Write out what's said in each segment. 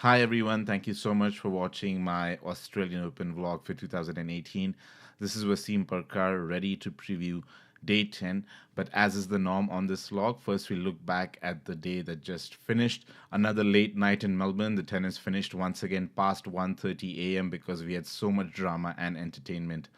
Hi everyone, thank you so much for watching my Australian Open vlog for 2018. This is Wasim Parkar, ready to preview day 10. But as is the norm on this vlog, first we look back at the day that just finished. Another late night in Melbourne. The tennis finished once again past 1:30 a.m. because we had so much drama and entertainment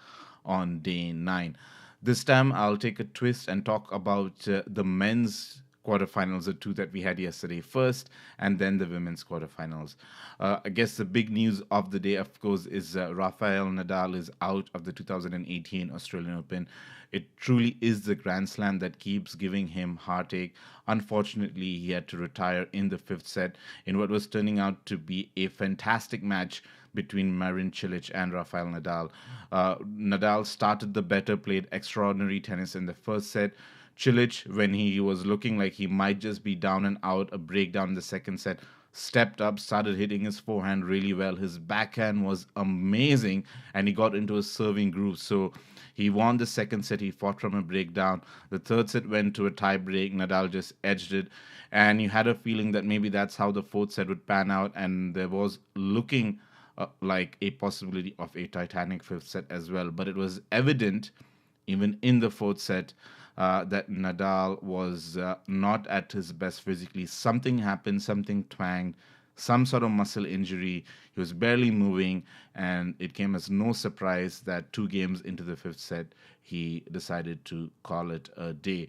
on day 9. This time I'll take a twist and talk about the men's quarterfinals, the two that we had yesterday first, and then the women's quarterfinals. I guess the big news of the day, of course, is Rafael Nadal is out of the 2018 Australian Open. It truly is the Grand Slam that keeps giving him heartache. Unfortunately, he had to retire in the fifth set in what was turning out to be a fantastic match between Marin Cilic and Rafael Nadal. Nadal started the better, played extraordinary tennis in the first set. Cilic, when he was looking like he might just be down and out, a breakdown in the second set, stepped up, started hitting his forehand really well. His backhand was amazing, and he got into a serving groove. So he won the second set. He fought from a breakdown. The third set went to a tie break. Nadal just edged it. And you had a feeling that maybe that's how the fourth set would pan out. And there was looking like a possibility of a Titanic fifth set as well. But it was evident, even in the fourth set, that Nadal was not at his best physically. Something happened, something twanged, some sort of muscle injury. He was barely moving, and it came as no surprise that 2 games into the fifth set, he decided to call it a day.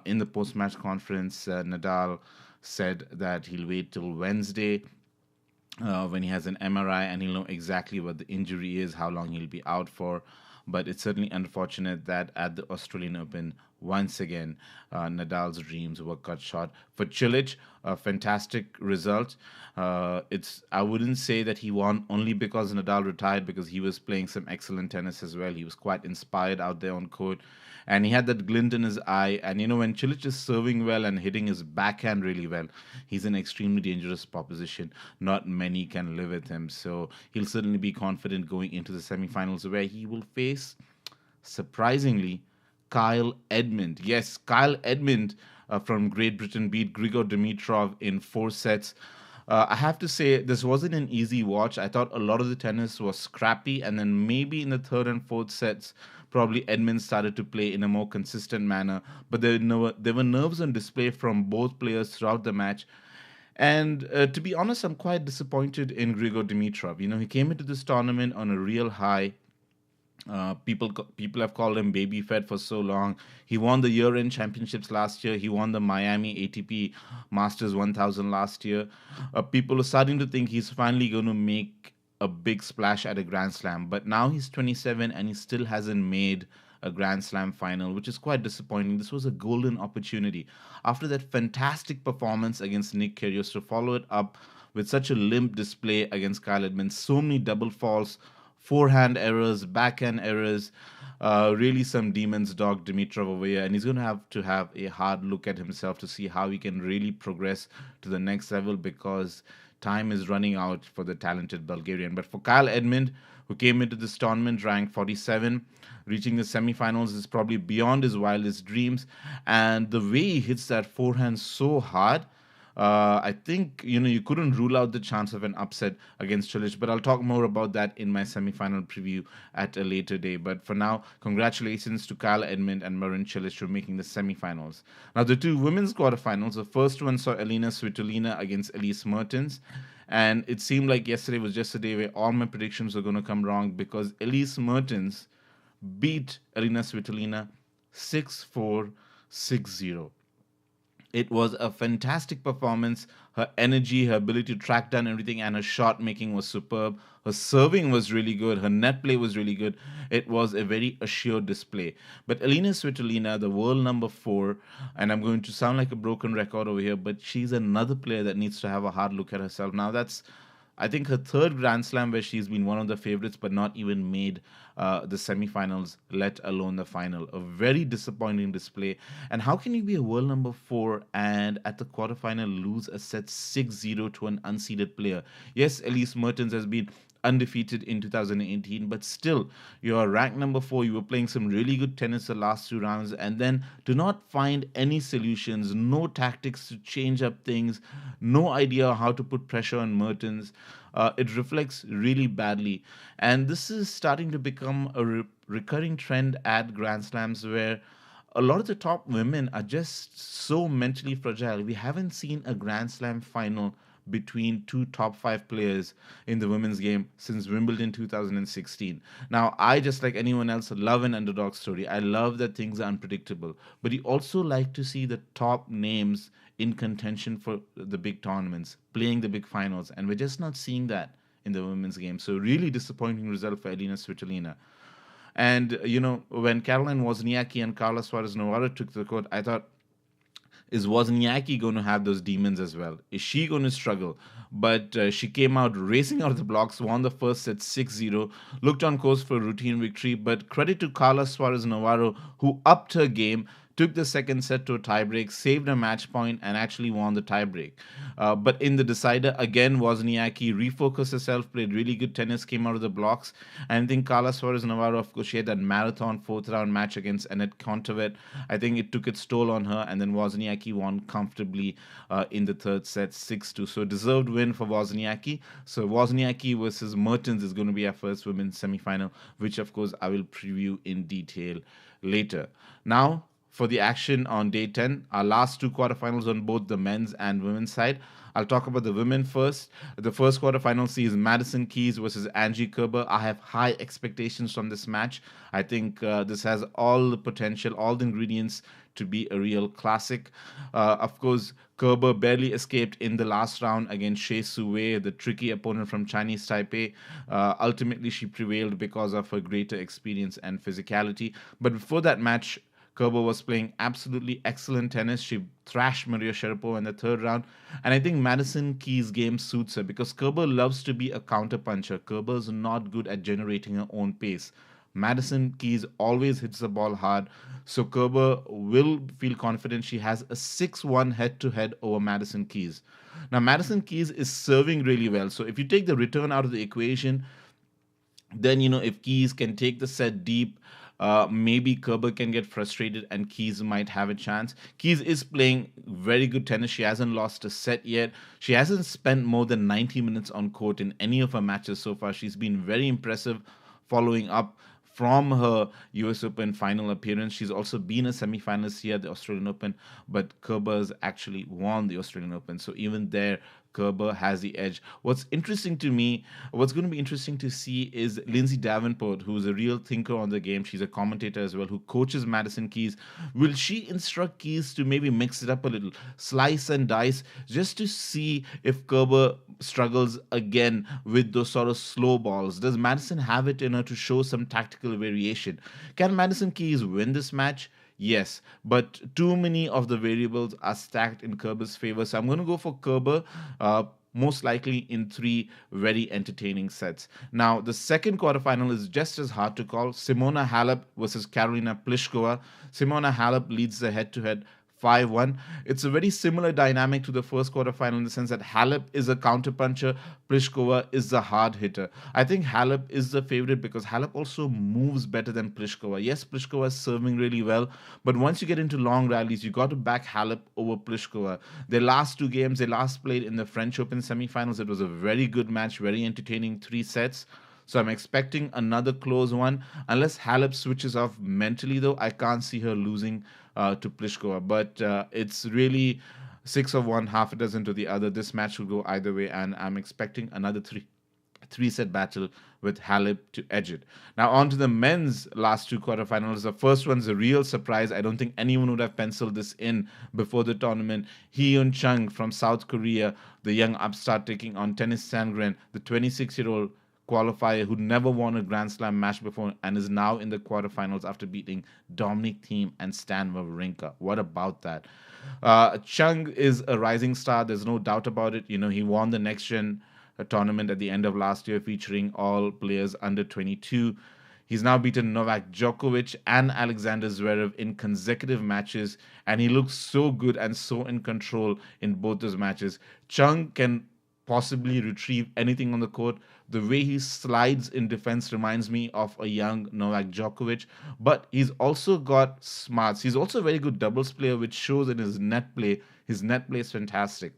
In the post match conference, Nadal said that he'll wait till Wednesday when he has an MRI and he'll know exactly what the injury is, how long he'll be out for. But it's certainly unfortunate that at the Australian Open, once again, Nadal's dreams were cut short. For Cilic, a fantastic result. I wouldn't say that he won only because Nadal retired, because he was playing some excellent tennis as well. He was quite inspired out there on court, and he had that glint in his eye. And when Cilic is serving well and hitting his backhand really well, he's an extremely dangerous proposition. Not many can live with him, so he'll certainly be confident going into the semifinals, where he will face, surprisingly, Kyle Edmund. Yes, Kyle Edmund from Great Britain beat Grigor Dimitrov in 4 sets. I have to say, this wasn't an easy watch. I thought a lot of the tennis was scrappy, and then maybe in the third and fourth sets, probably Edmund started to play in a more consistent manner. But there were nerves on display from both players throughout the match. And to be honest, I'm quite disappointed in Grigor Dimitrov. He came into this tournament on a real high. People have called him baby fed for so long. He won the year-end championships last year. He won the Miami ATP Masters 1000 last year. People are starting to think he's finally going to make a big splash at a Grand Slam. But now he's 27 and he still hasn't made a Grand Slam final, which is quite disappointing. This was a golden opportunity. After that fantastic performance against Nick Kyrgios, to follow it up with such a limp display against Kyle Edmund, so many double faults, forehand errors, backhand errors, really some demons dog Dimitrov over here, and he's going to have a hard look at himself to see how he can really progress to the next level, because time is running out for the talented Bulgarian. But for Kyle Edmund, who came into this tournament ranked 47, reaching the semifinals is probably beyond his wildest dreams. And the way he hits that forehand so hard, I think you couldn't rule out the chance of an upset against Cilic, but I'll talk more about that in my semi-final preview at a later day. But for now, congratulations to Kyle Edmund and Marin Cilic for making the semi-finals. Now, the two women's quarterfinals. The first one saw Elina Svitolina against Elise Mertens, and it seemed like yesterday was just a day where all my predictions were going to come wrong, because Elise Mertens beat Elina Svitolina 6-4, 6-0. It was a fantastic performance. Her energy, her ability to track down everything, and her shot making was superb. Her serving was really good. Her net play was really good. It was a very assured display. But Elina Svitolina, the world number 4, and I'm going to sound like a broken record over here, but she's another player that needs to have a hard look at herself. Now, that's, I think, her third Grand Slam where she's been one of the favorites, but not even made the semifinals, let alone the final. A very disappointing display. And how can you be a world number 4 and at the quarterfinal lose a set 6-0 to an unseeded player? Yes, Elise Mertens has been undefeated in 2018, but still, you're ranked number 4. You were playing some really good tennis the last 2 rounds, and then do not find any solutions, no tactics to change up things, no idea how to put pressure on Mertens. It reflects really badly. And this is starting to become a recurring trend at Grand Slams where a lot of the top women are just so mentally fragile. We haven't seen a Grand Slam final between two top 5 players in the women's game since Wimbledon 2016. Now, I, just like anyone else, love an underdog story. I love that things are unpredictable, but you also like to see the top names in contention for the big tournaments, playing the big finals, and we're just not seeing that in the women's game. So, really disappointing result for Elina Svitolina. And, when Caroline Wozniacki and Carla Suarez Navarro took the court, I thought, is Wozniacki going to have those demons as well? Is she going to struggle? But she came out racing out of the blocks, won the first set 6-0, looked on course for a routine victory. But credit to Carla Suarez Navarro, who upped her game, took the second set to a tiebreak, saved a match point, and actually won the tiebreak. But in the decider, again, Wozniacki refocused herself, played really good tennis, came out of the blocks. And I think Carla Suarez Navarro, of course, she had that marathon fourth round match against Annette Kontaveit. I think it took its toll on her, and then Wozniacki won comfortably in the third set 6-2. So deserved win for Wozniacki. So Wozniacki versus Mertens is going to be our first women's semifinal, which, of course, I will preview in detail later. Now, for the action on day 10, our last 2 quarterfinals on both the men's and women's side. I'll talk about the women first. The first quarterfinal sees Madison Keys versus Angie Kerber. I have high expectations from this match. I think this has all the potential, all the ingredients to be a real classic. Of course, Kerber barely escaped in the last round against Shea Sue, the tricky opponent from Chinese Taipei. Ultimately, she prevailed because of her greater experience and physicality. But before that match, Kerber was playing absolutely excellent tennis. She thrashed Maria Sharapova in the third round. And I think Madison Keys' game suits her because Kerber loves to be a counterpuncher. Kerber's not good at generating her own pace. Madison Keys always hits the ball hard. So Kerber will feel confident. She has a 6-1 head-to-head over Madison Keys. Now, Madison Keys is serving really well. So if you take the return out of the equation, then, if Keys can take the set deep, maybe Kerber can get frustrated and Keys might have a chance. Keys is playing very good tennis. She hasn't lost a set yet. She hasn't spent more than 90 minutes on court in any of her matches so far. She's been very impressive following up from her US Open final appearance. She's also been a semifinalist here at the Australian Open, but Kerber's actually won the Australian Open. So even there, Kerber has the edge. What's going to be interesting to see is Lindsay Davenport, who's a real thinker on the game. She's a commentator as well, who coaches Madison Keys. Will she instruct Keys to maybe mix it up a little, slice and dice, just to see if Kerber struggles again with those sort of slow balls? Does Madison have it in her to show some tactical variation? Can Madison Keys win this match? Yes, but too many of the variables are stacked in Kerber's favor. So I'm going to go for Kerber, most likely in 3 very entertaining sets. Now, the second quarterfinal is just as hard to call. Simona Halep versus Karolina Pliskova. Simona Halep leads the head-to-head 5-1. It's a very similar dynamic to the first quarterfinal in the sense that Halep is a counterpuncher, Pliskova is the hard hitter. I think Halep is the favorite because Halep also moves better than Pliskova. Yes, Pliskova is serving really well, but once you get into long rallies, you got to back Halep over Pliskova. Their last 2 games, they last played in the French Open semifinals. It was a very good match, very entertaining 3 sets. So I'm expecting another close one. Unless Halep switches off mentally, though, I can't see her losing to Pliskova. But it's really 6 of one, half a dozen to the other. This match will go either way, and I'm expecting another three-set battle with Halep to edge it. Now on to the men's last 2 quarterfinals. The first one's a real surprise. I don't think anyone would have penciled this in before the tournament. Chung from South Korea, the young upstart, taking on Tennis Sandgren, the 26-year-old qualifier who never won a Grand Slam match before and is now in the quarterfinals after beating Dominic Thiem and Stan Wawrinka. What about that? Chung is a rising star. There's no doubt about it. He won the Next Gen tournament at the end of last year featuring all players under 22. He's now beaten Novak Djokovic and Alexander Zverev in consecutive matches, and he looks so good and so in control in both those matches. Chung can possibly retrieve anything on the court. The way he slides in defense reminds me of a young Novak Djokovic, but he's also got smarts. He's also a very good doubles player, which shows in his net play. His net play is fantastic.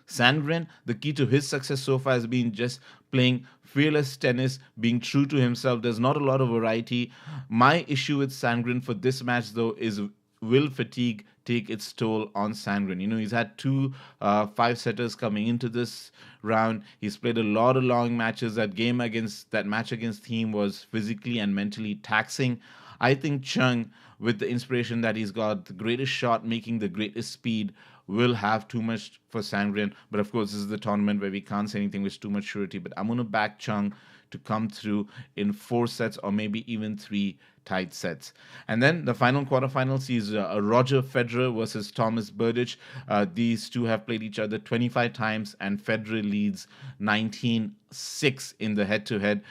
Sandgren, the key to his success so far has been just playing fearless tennis, being true to himself. There's not a lot of variety. My issue with Sandgren for this match, though, is will fatigue take its toll on Sandgren? He's had two five setters coming into this round. He's played a lot of long matches. That match against Thiem was physically and mentally taxing. I think Chung, with the inspiration that he's got, the greatest shot making, the greatest speed, will have too much for Sandgren. But of course, this is the tournament where we can't say anything with too much surety. But I'm going to back Chung to come through in 4 sets or maybe even 3 tight sets. And then the final quarterfinals is Roger Federer versus Thomas Berdych. These two have played each other 25 times, and Federer leads 19-6 in the head-to-head,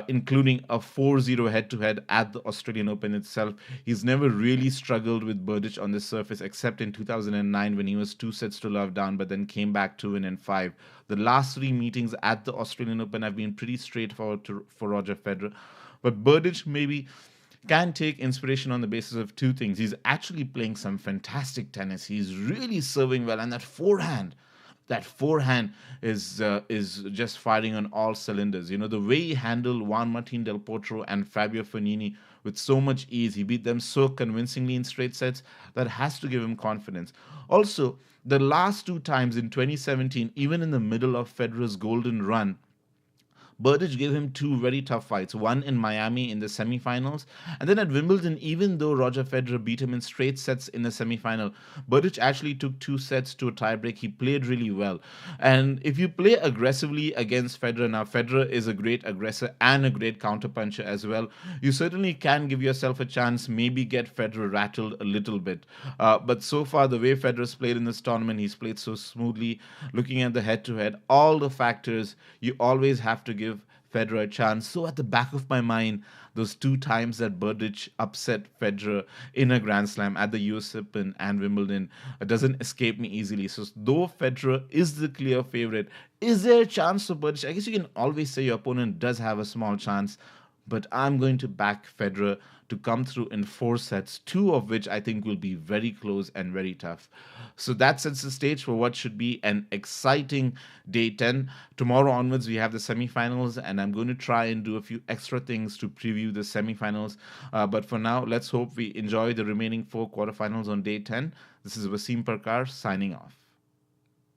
including a 4-0 head-to-head at the Australian Open itself. He's never really struggled with Berdych on this surface, except in 2009 when he was 2 sets to love down, but then came back to win in 5. The last 3 meetings at the Australian Open have been pretty straightforward for Roger Federer. But Berdych maybe can take inspiration on the basis of 2 things. He's actually playing some fantastic tennis. He's really serving well, and that forehand is just firing on all cylinders. The way he handled Juan Martín del Potro and Fabio Fognini with so much ease, he beat them so convincingly in straight sets, that has to give him confidence. Also, the last 2 times in 2017, even in the middle of Federer's golden run, Berdych gave him 2 very tough fights, one in Miami in the semifinals, and then at Wimbledon, even though Roger Federer beat him in straight sets in the semifinal, Berdych actually took 2 sets to a tiebreak. He played really well. And if you play aggressively against Federer, now Federer is a great aggressor and a great counterpuncher as well, you certainly can give yourself a chance, maybe get Federer rattled a little bit. But so far, the way Federer's played in this tournament, he's played so smoothly. Looking at the head-to-head, all the factors, you always have to give Federer a chance. So at the back of my mind, those 2 times that Berdych upset Federer in a Grand Slam at the US Open and Wimbledon doesn't escape me easily. So though Federer is the clear favorite, is there a chance for Berdych? I guess you can always say your opponent does have a small chance, but I'm going to back Federer to come through in 4 sets, 2 of which I think will be very close and very tough. So that sets the stage for what should be an exciting day 10. Tomorrow onwards, we have the semifinals, and I'm going to try and do a few extra things to preview the semifinals. But for now, let's hope we enjoy the remaining 4 quarterfinals on day 10. This is Wasim Parkar signing off.